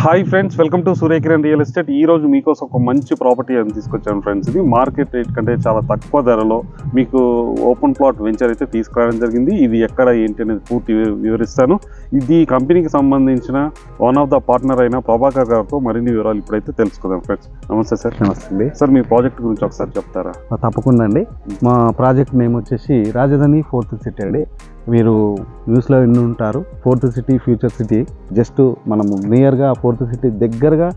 Hi friends, welcome to Surya Kiran real estate. ఈ రోజు మీకోసం ఒక మంచి ప్రాపర్టీ అని తీసుకొచ్చాను ఫ్రెండ్స్. ఇది మార్కెట్ రేట్ కంటే చాలా తక్కువ ధరలో మీకు ఓపెన్ ప్లాట్ వెంచర్ అయితే తీసుకురావడం జరిగింది. ఇది ఎక్కడ ఏంటి అనేది పూర్తి వివరిస్తాను. ఇది కంపెనీకి సంబంధించిన వన్ ఆఫ్ ద పార్ట్నర్ అయిన ప్రభాకర్ గారితో మరిన్ని వివరాలు ఇప్పుడైతే తెలుసుకుందాం ఫ్రెండ్స్. నమస్తే సార్. నమస్తే అండి సార్, మీ ప్రాజెక్ట్ గురించి ఒకసారి చెప్తారా? తప్పకుండా అండి. మా ప్రాజెక్ట్ నేమ్ వచ్చేసి రాజధాని ఫోర్త్ సిటీ అండి. మీరు న్యూస్లో విని ఉంటారు, fourth city future city. Just మనము నియర్గా ఫోర్త్ సిటీ దగ్గరగా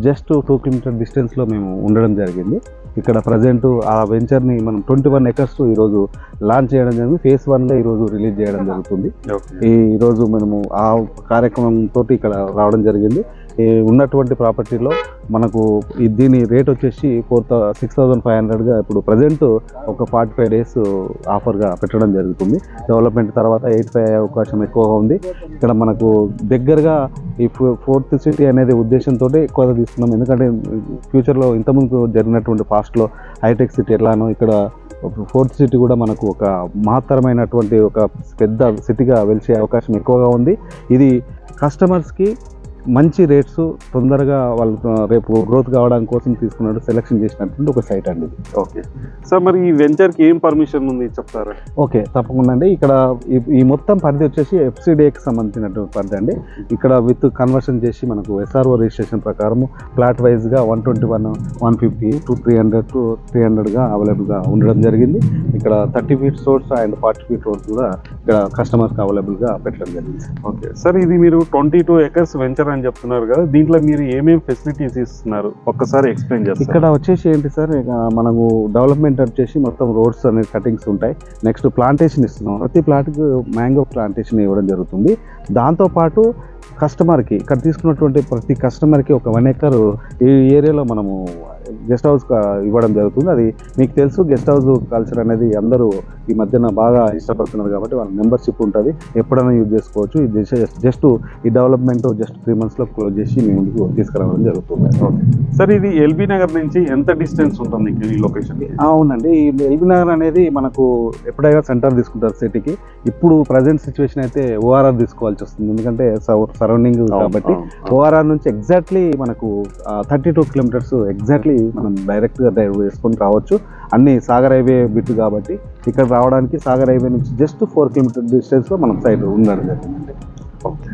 జస్ట్ 2 కిలోమీటర్ డిస్టెన్స్లో మేము ఉండడం జరిగింది. ఇక్కడ ప్రజెంట్ ఆ వెంచర్ని మనం 21 acres ఈరోజు లాంచ్ చేయడం జరిగింది. ఫేజ్ 1లో ఈరోజు రిలీజ్ చేయడం జరుగుతుంది. ఈరోజు మనము ఆ కార్యక్రమంతో ఇక్కడ రావడం జరిగింది. ఉన్నటువంటి ప్రాపర్టీలో మనకు దీని రేట్ వచ్చేసి 6,500గా ఇప్పుడు ప్రజెంట్ ఒక 45 days ఆఫర్గా పెట్టడం జరుగుతుంది. డెవలప్మెంట్ తర్వాత 85 అయ్యే అవకాశం ఎక్కువగా ఉంది. ఇక్కడ మనకు దగ్గరగా ఈ ఫోర్త్ సిటీ అనేది ఉద్దేశంతో ఎక్కువగా తీసుకున్నాం. ఎందుకంటే ఫ్యూచర్లో ఇంతకుముందు జరిగినటువంటి పాస్ట్లో హైటెక్ సిటీ ఎట్లానో ఇక్కడ ఫోర్త్ సిటీ కూడా మనకు ఒక మహత్తరమైనటువంటి ఒక పెద్ద సిటీగా వెలిసే అవకాశం ఎక్కువగా ఉంది. ఇది కస్టమర్స్కి మంచి రేట్స్ తొందరగా వాళ్ళు రేపు గ్రోత్ కావడం కోసం తీసుకున్నట్టు సెలెక్షన్ చేసినటువంటి ఒక సైట్ అండి ఇది. ఓకే సార్, మరి ఈ వెంచర్కి ఏం పర్మిషన్ ఉంది చెప్తారా? ఓకే, తప్పకుండా అండి. ఇక్కడ ఈ మొత్తం పరిధి వచ్చేసి FCDAకి సంబంధించినటువంటి పరిధి అండి. ఇక్కడ విత్ కన్వర్షన్ చేసి మనకు SRO రిజిస్ట్రేషన్ ప్రకారం ప్లాట్ వైజ్గా 121, 150 to 300గా అవైలబుల్గా ఉండడం జరిగింది. ఇక్కడ 30 feet roads and 40 feet roads కూడా ఇక్కడ కస్టమర్స్కి అవైలబుల్గా పెట్టడం జరిగింది. ఓకే సార్, ఇది మీరు 22 acres వెంచర్ అని చెప్తున్నారు కదా, దీంట్లో మీరు ఏమేమి ఫెసిలిటీస్ ఇస్తున్నారు ఒక్కసారి ఎక్స్ప్లెయిన్ చేస్తారు? ఇక్కడ వచ్చేసి ఏంటి సార్, మనము డెవలప్మెంట్ వచ్చేసి మొత్తం రోడ్స్ అనేది కటింగ్స్ ఉంటాయి. నెక్స్ట్ ప్లాంటేషన్ ఇస్తున్నాం. ప్రతి ప్లాట్కి మ్యాంగో ప్లాంటేషన్ ఇవ్వడం జరుగుతుంది. దాంతోపాటు కస్టమర్కి ఇక్కడ తీసుకున్నటువంటి ప్రతి కస్టమర్కి ఒక 1 acre ఈ ఏరియాలో మనము గెస్ట్ హౌస్ ఇవ్వడం జరుగుతుంది. అది మీకు తెలుసు, గెస్ట్ హౌస్ కల్చర్ అనేది అందరూ ఈ మధ్యన బాగా ఇష్టపడుతున్నారు కాబట్టి వాళ్ళ మెంబర్షిప్ ఉంటుంది, ఎప్పుడైనా యూజ్ చేసుకోవచ్చు. ఇది జస్ట్ ఈ డెవలప్మెంట్ జస్ట్ 3 monthsలో క్లోజ్ చేసి మీ ముందుకు తీసుకురావడం జరుగుతుంది. సార్, ఇది LB నగర్ నుంచి ఎంత డిస్టెన్స్ ఉంటుంది ఈ లొకేషన్? అవునండి, ఈ LB నగర్ అనేది మనకు ఎప్పుడైనా సెంటర్ తీసుకుంటారు సిటీకి. ఇప్పుడు ప్రజెంట్ సిచ్యువేషన్ అయితే ORR తీసుకోవాల్సి వస్తుంది, ఎందుకంటే సరౌండింగ్ కాబట్టి. ORR నుంచి ఎగ్జాక్ట్లీ మనకు 32 kilometers ఎగ్జాక్ట్లీ మనం డైరెక్ట్గా డ్రైవ్ చేసుకొని రావచ్చు. అన్ని సాగర్ హైవే బిట్ కాబట్టి ఇక్కడ రావడానికి సాగర్ హైవే నుంచి జస్ట్ 4 kilometer డిస్టెన్స్లో మనం సైడ్ ఉండడం జరిగిందండి. ఓకే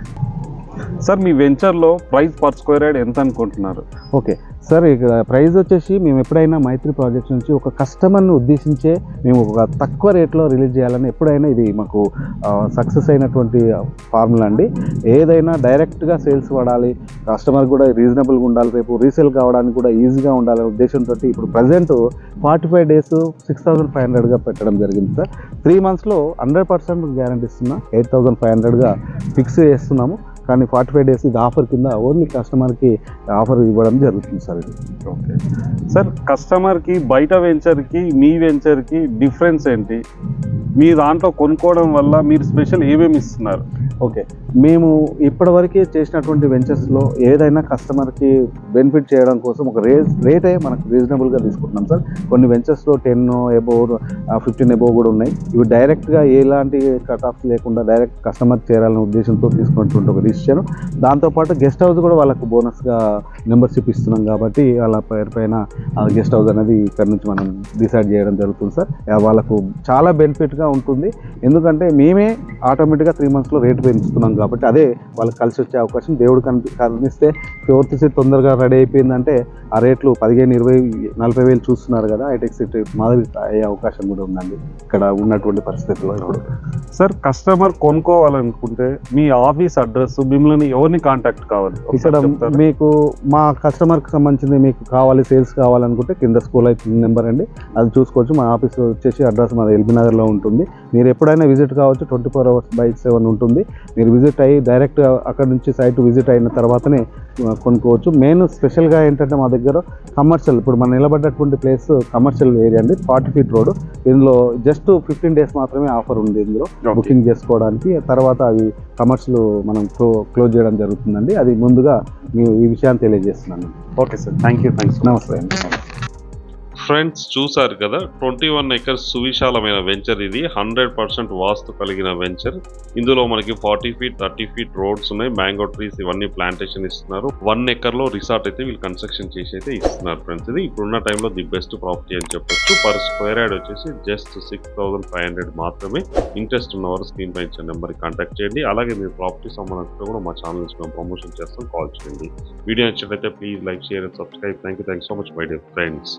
సార్, మీ వెంచర్లో ప్రైస్ పర్ స్క్వేర్ యార్డ్ ఎంత అనుకుంటున్నారు? ఓకే సార్, ఇక్కడ ప్రైస్ వచ్చేసి మేము ఎప్పుడైనా మైత్రి ప్రాజెక్ట్స్ నుంచి ఒక కస్టమర్ని ఉద్దేశించే మేము ఒక తక్కువ రేట్లో రిలీజ్ చేయాలని ఎప్పుడైనా ఇది మాకు సక్సెస్ అయినటువంటి ఫార్ములా అండి. ఏదైనా డైరెక్ట్గా సేల్స్ పడాలి, కస్టమర్ కూడా రీజనబుల్గా ఉండాలి, రేపు రీసేల్ కావడానికి కూడా ఈజీగా ఉండాలనే ఉద్దేశంతో ఇప్పుడు ప్రజెంట్ 45 days 6,500గా పెట్టడం జరిగింది సార్. 3 monthsలో 100% గ్యారంటీ ఇస్తున్నా, 8,500గా ఫిక్స్ చేస్తున్నాము. కానీ 45 days ఇది ఆఫర్ కింద ఓన్లీ కస్టమర్కి ఆఫర్ ఇవ్వడం జరుగుతుంది సార్ ఇది. ఓకే సార్, కస్టమర్కి బయట వెంచర్కి మీ వెంచర్కి డిఫరెన్స్ ఏంటి? మీ దాంట్లో కొనుక్కోవడం వల్ల మీరు స్పెషల్ ఏమేమి ఇస్తున్నారు? ఓకే, మేము ఇప్పటివరకే చేసినటువంటి వెంచర్స్లో ఏదైనా కస్టమర్కి బెనిఫిట్ చేయడం కోసం ఒక రేటే మనకు రీజనబుల్గా తీసుకుంటున్నాం సార్. కొన్ని వెంచర్స్లో 10 above 15 above కూడా ఉన్నాయి. ఇవి డైరెక్ట్గా ఎలాంటి కట్ ఆఫ్స్ లేకుండా డైరెక్ట్ కస్టమర్ చేరాలనే ఉద్దేశంతో తీసుకున్నటువంటి ఒక డిసిషన్. దాంతోపాటు గెస్ట్ హౌస్ కూడా వాళ్ళకు బోనస్గా మెంబర్షిప్ ఇస్తున్నాం కాబట్టి వాళ్ళ పేరు పైన గెస్ట్ హౌస్ అనేది ఇక్కడ నుంచి మనం డిసైడ్ చేయడం జరుగుతుంది సార్. వాళ్ళకు చాలా బెనిఫిట్గా ఉంటుంది, ఎందుకంటే మేమే ఆటోమేటిక్గా 3 monthsలో రేటు పెంచుతున్నాం కాబట్టి అదే వాళ్ళకి కలిసి వచ్చే అవకాశం. దేవుడు కనిపిస్తే ఫోర్త్ సిటీ తొందరగా రెడీ అయిపోయిందంటే ఆ రేట్లు 15, 20, 40 వేలు చూస్తున్నారు కదా, హైటెక్ సిటీ మాదిరి అయ్యే అవకాశం కూడా ఉందండి ఇక్కడ ఉన్నటువంటి పరిస్థితుల్లో. ఇప్పుడు సార్, కస్టమర్ కొనుక్కోవాలనుకుంటే మీ ఆఫీస్ అడ్రస్, మిమ్మల్ని ఎవరిని కాంటాక్ట్ కావాలి? ఇక్కడ మీకు మా కస్టమర్కి సంబంధించింది మీకు కావాలి, సేల్స్ కావాలనుకుంటే కింద స్కూల్ అయితే నెంబర్ అండి, అది చూసుకోవచ్చు. మా ఆఫీస్ వచ్చేసి అడ్రస్ మాది LB నగర్లో ఉంటుంది. మీరు ఎప్పుడైనా విజిట్ కావచ్చు, 24 hours/7 ఉంటుంది. మీరు విజిట్ అయ్యి డైరెక్ట్ అక్కడ నుంచి సైట్ విజిట్ అయిన తర్వాతనే కొనుక్కోవచ్చు. మెయిన్ స్పెషల్గా ఏంటంటే మా దగ్గర కమర్షియల్, ఇప్పుడు మనం నిలబడ్డటువంటి ప్లేస్ కమర్షియల్ ఏరియా అండి, 40 feet రోడ్. ఇందులో జస్ట్ 15 days మాత్రమే ఆఫర్ ఉంది ఇందులో బుకింగ్ చేసుకోవడానికి. తర్వాత అది కమర్షియల్ మనం క్లోజ్ చేయడం జరుగుతుందండి. అది ముందుగా మీ ఈ విషయాన్ని తెలియజేస్తున్నాను. Okay sir, thank you. నమస్తే అండి. ఫ్రెండ్స్ చూసారు కదా 21 ఎకర్స్ సువిశాలమైన వెంచర్ ఇది 100% వాస్తు కలిగిన వెంచర్. ఇందులో మనకి 40 ఫీట్ 30 ఫీట్ రోడ్స్ ఉన్నాయి, మ్యాంగో ట్రీస్ ఇవన్నీ ప్లాంటేషన్ ఇస్తున్నారు. 1 ఎకర్ లో రిసార్ట్ అయితే వీళ్ళు కన్స్ట్రక్షన్ చేసి అయితే ఇస్తున్నారు ఫ్రెండ్స్. ఇది ఇప్పుడున్న టైంలో ది బెస్ట్ ప్రాపర్టీ అని చెప్పొచ్చు. పర్ స్క్వేర్ యార్డ్ వచ్చేసి జస్ట్ 6500 మాత్రమే. ఇంట్రెస్ట్ ఉన్నవారు స్క్రీన్ పై ఇచ్చిన నెంబర్కి కాంటాక్ట్ చేయండి. అలాగే మీరు ప్రాపర్టీ సంబంధించిన కూడా మా ఛానల్ నుంచి మేము ప్రమోషన్ చేస్తాం, కాల్ చేయండి. వీడియో నచ్చినట్లయితే please like, share and subscribe. Thank you so much my dear friends.